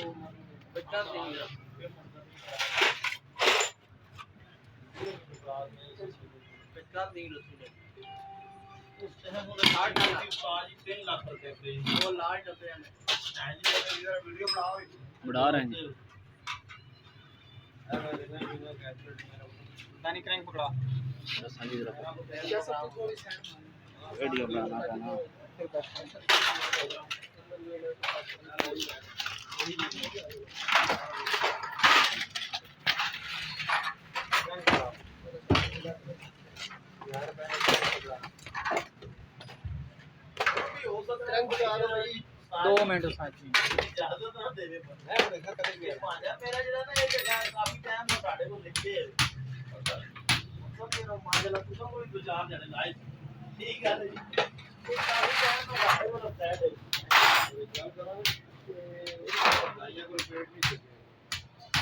बच्चा नहीं बच्चा नहीं उस टाइम वो 3 लाख रुपए पे वो लाल डब्बे में वीडियो बढ़ा रहे हैं दानी क्रैंक पकड़ा वीडियो बनाना था ना 2 मिनट साची इजाजत ना देवे पर मैं देखा कदे गया भांजा मेरा जरा ना एक काफी टाइम में साडे को लिखे मतलब मेरा माजला तू कोई 2-4 जने लाए ठीक है जी काफी टाइम में साडे को लगता है क्या करा कि लाइया कोई पेट नहीं सके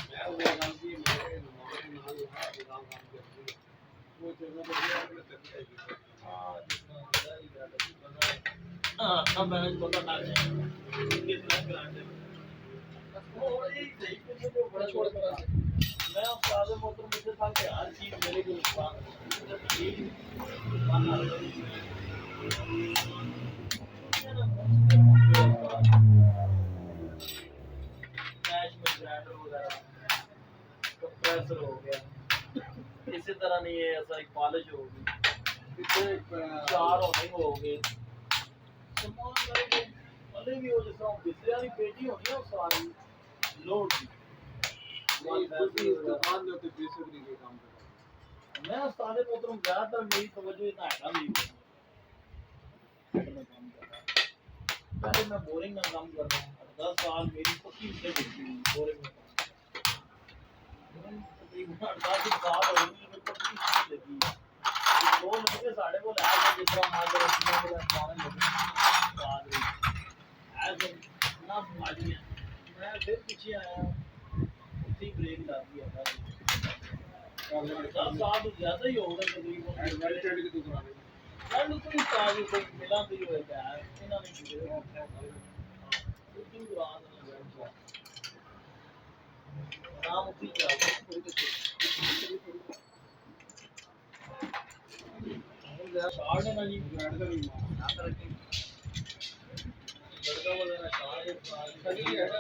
मैं वो काम की मेरे नौकरी नाल काम करती वो चलना बढ़िया अपने तक जाएगी हां जितना होता है ये बना अब मैंने पता ना है कितना ग्रांड है वो ये सही कुछ तो बड़ा छोड़ कर मैं अब सादे मोटर मुझे था कि हर चीज मेरे को कैश में ग्राइंडर वगैरह कंप्रेसर हो गया इसी तरह नहीं है ऐसा एक पॉलिश हो गई 4 होने हो गए अरे भी वो जैसा दूसरे वाली पेटी होती है सारी लोड की दुकान में तो बेसिकली के काम करता मैं सारे मोटर में ज्यादातर मेरी तवज्जो इतना है नहीं मैं काम कर रहा पहले मैं बोरिंग में काम कर रहा हूँ 10 साल मेरी पक्की से बोरिंग में तकरीबन 10 साल हो गए मुझे पक्की लगी दो लगे साढ़े को लैब में जिस तरह मार रहे हैं मेरे सारे लगे बाद में आज ना आज मैं फिर पीछे आया उसी ब्रेक डाल दिया था 10 साल तो ज्यादा ही हो गए तकरीबन एडवाइटेड की दुकान है यार कोई साल कोई मिला भी हो गया है इन्होंने नहीं दुकान नाम उसी क्या शार्ट है ना जी ब्रांड का भी ना करके लड़का वाला ना शार्ट सही है ना